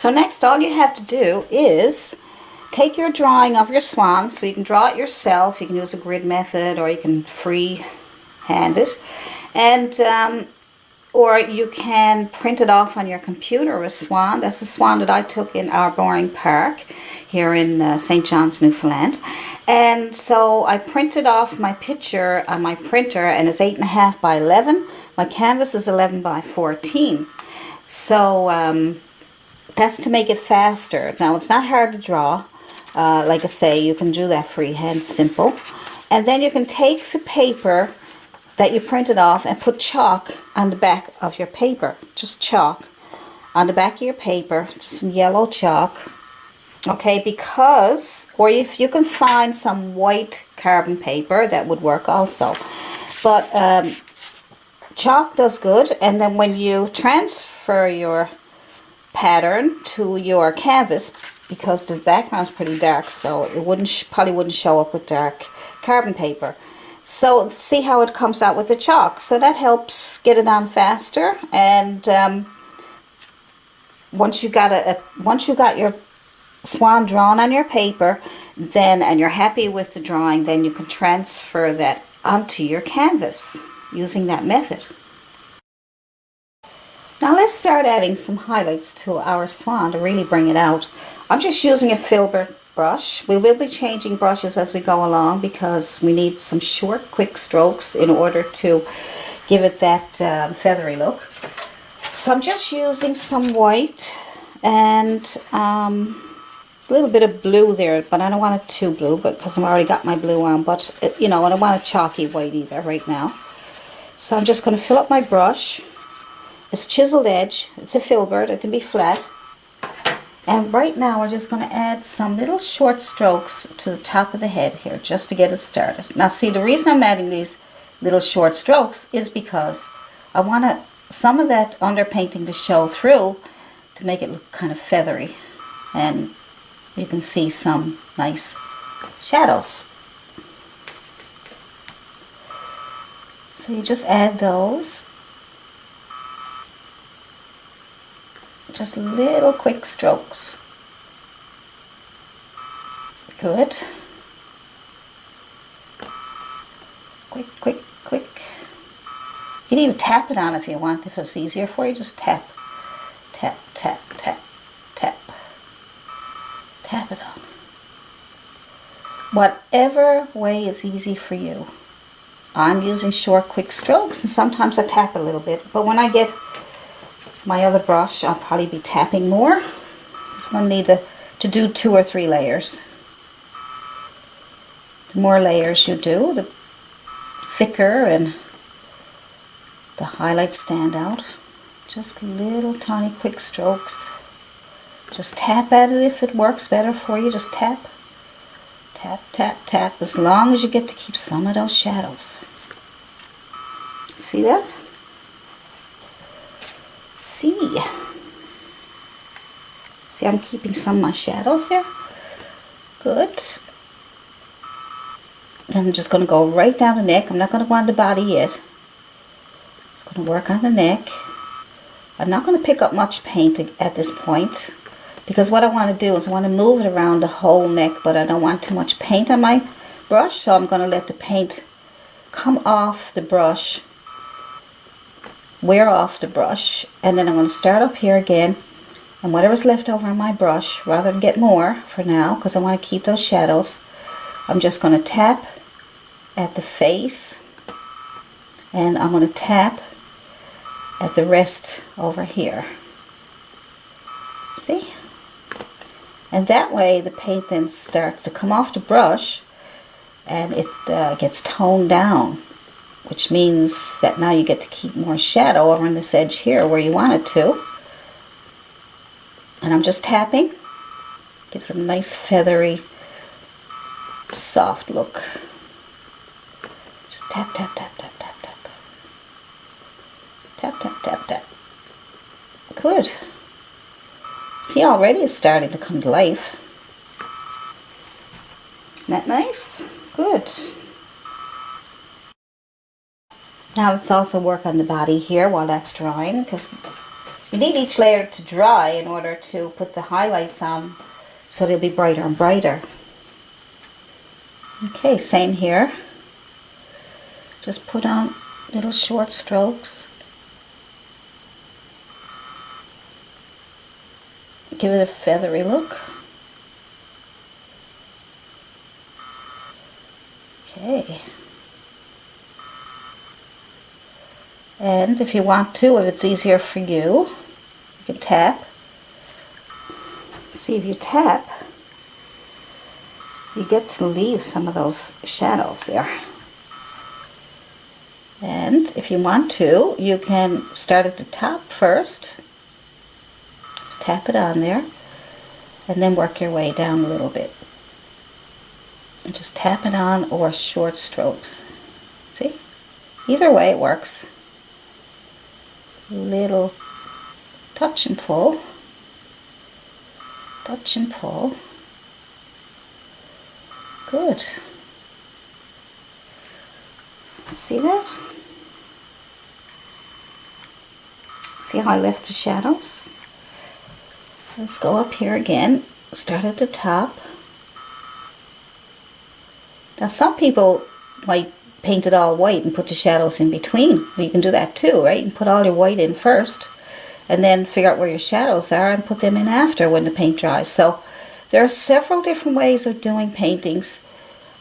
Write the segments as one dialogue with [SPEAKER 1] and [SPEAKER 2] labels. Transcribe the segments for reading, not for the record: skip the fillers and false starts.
[SPEAKER 1] So next, all you have to do is take your drawing of your swan. So you can draw it yourself. You can use a grid method, or you can freehand it. And or you can print it off on your computer, a swan. That's the swan that I took in our boring park here in St. John's, Newfoundland. And so I printed off my picture on my printer, and it's 8.5 by 11. My canvas is 11 by 14. So that's to make it faster. Now, it's not hard to draw. Like I say, you can do that freehand, simple. And then you can take the paper that you printed off and put chalk on the back of your paper. Just chalk on the back of your paper, just some yellow chalk. Okay, because, or if you can find some white carbon paper, that would work also. But chalk does good, and then when you transfer your pattern to your canvas, because the background's pretty dark, so it probably wouldn't show up with dark carbon paper. So see how it comes out with the chalk. So that helps get it on faster. And once you got your swan drawn on your paper, then, and you're happy with the drawing, then you can transfer that onto your canvas using that method. Now let's start adding some highlights to our swan to really bring it out. I'm just using a filbert brush. We will be changing brushes as we go along because we need some short, quick strokes in order to give it that feathery look. So I'm just using some white and a little bit of blue there, but I don't want it too blue because I've already got my blue on, but you know, I don't want a chalky white either right now. So I'm just going to fill up my brush. It's chiseled edge, it's a filbert, it can be flat. And right now we're just going to add some little short strokes to the top of the head here just to get it started. Now see, the reason I'm adding these little short strokes is because I want some of that underpainting to show through to make it look kind of feathery. And you can see some nice shadows. So you just add those. Just little quick strokes. Good. Quick, quick, quick. You can even tap it on if you want, if it's easier for you. Just tap, tap, tap, tap, tap. Tap it on. Whatever way is easy for you. I'm using short, quick strokes, and sometimes I tap a little bit. But when I get my other brush, I'll probably be tapping more. So I'm going to need to do 2 or 3 layers. The more layers you do, the thicker and the highlights stand out. Just little tiny quick strokes. Just tap at it if it works better for you. Just tap, tap, tap, tap, as long as you get to keep some of those shadows. See that? See, I'm keeping some of my shadows there. Good. Then I'm just going to go right down the neck. I'm not going to go on the body yet. Just going to work on the neck. I'm not going to pick up much paint at this point because what I want to do is I want to move it around the whole neck, but I don't want too much paint on my brush, so I'm going to let the paint come off the brush, wear off the brush, and then I'm going to start up here again, and whatever's left over on my brush, rather than get more for now because I want to keep those shadows, I'm just going to tap at the face, and I'm going to tap at the rest over here. See? And that way the paint then starts to come off the brush and it gets toned down, which means that now you get to keep more shadow over on this edge here where you want it to. And I'm just tapping. Gives it a nice feathery, soft look. Just tap, tap, tap, tap, tap, tap. Tap, tap, tap, tap. Good. See, already it's starting to come to life. Isn't that nice? Good. Now let's also work on the body here while that's drying, because You need each layer to dry in order to put the highlights on so they'll be brighter and brighter. Okay, same here. Just put on little short strokes. Give it a feathery look. Okay. And if you want to, if it's easier for you, you can tap. See, if you tap, you get to leave some of those shadows there. And if you want to, you can start at the top first. Just tap it on there, and then work your way down a little bit. And just tap it on, or short strokes. See? Either way it works. Little touch and pull. Touch and pull. Good. See that? See how I left the shadows? Let's go up here again. Start at the top. Now some people might paint it all white and put the shadows in between. You can do that too, right? You can put all your white in first and then figure out where your shadows are and put them in after when the paint dries. So there are several different ways of doing paintings.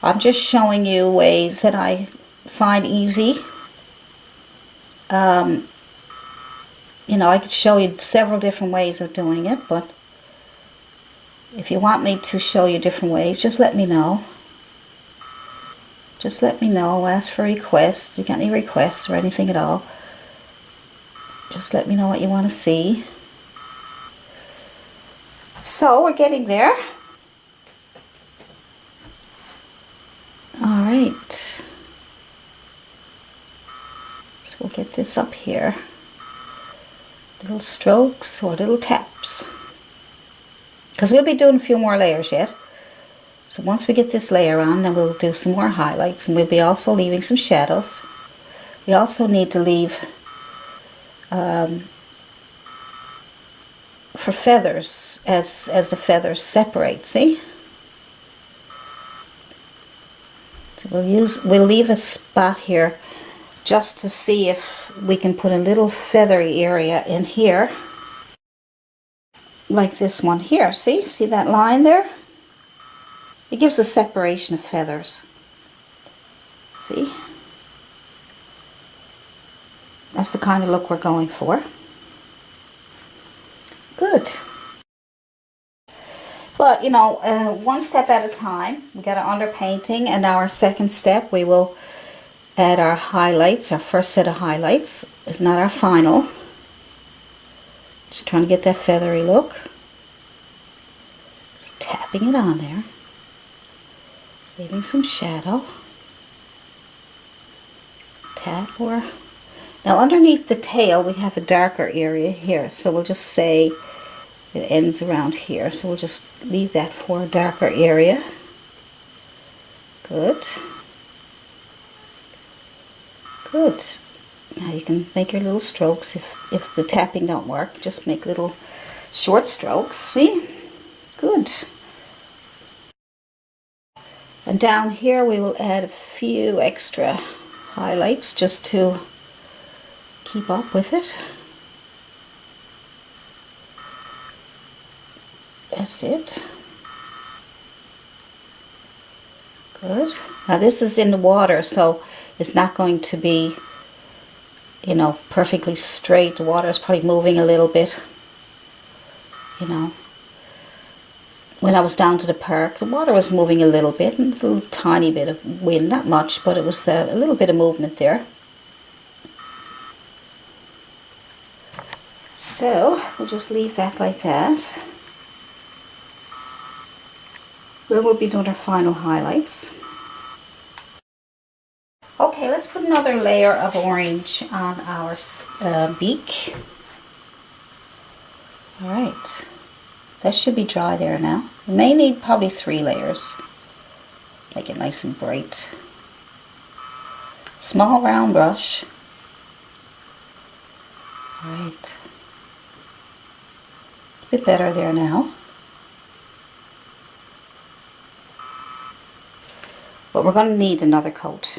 [SPEAKER 1] I'm just showing you ways that I find easy. You know, I could show you several different ways of doing it, but if you want me to show you different ways, just let me know. Just let me know. Ask for requests. If you got any requests or anything at all, just let me know what you want to see. So we're getting there. All right. So we'll get this up here. Little strokes or little taps. Because we'll be doing a few more layers yet. So once we get this layer on, then we'll do some more highlights, and we'll be also leaving some shadows. We also need to leave for feathers, as the feathers separate, see? So we'll leave a spot here just to see if we can put a little feathery area in here, like this one here. See that line there? It gives a separation of feathers. See? That's the kind of look we're going for. Good. But, you know, one step at a time. We got our underpainting, and now our second step, we will add our highlights. Our first set of highlights is not our final. Just trying to get that feathery look. Just tapping it on there. Leaving some shadow. Tap or... Now underneath the tail we have a darker area here, so we'll just say it ends around here. So we'll just leave that for a darker area. Good. Good. Now you can make your little strokes. If the tapping don't work, just make little short strokes. See? Good. And down here we will add a few extra highlights just to keep up with it. That's it. Good. Now this is in the water, so it's not going to be, you know, perfectly straight. The water is probably moving a little bit, you know. When I was down to the park, the water was moving a little bit, and it's a little tiny bit of wind, not much, but it was a little bit of movement there. So we'll just leave that like that. Then we'll be doing our final highlights. Okay, let's put another layer of orange on our beak. All right. That should be dry there now. We may need probably 3 layers. Make it nice and bright. Small round brush. Alright. A bit better there now. But we're going to need another coat.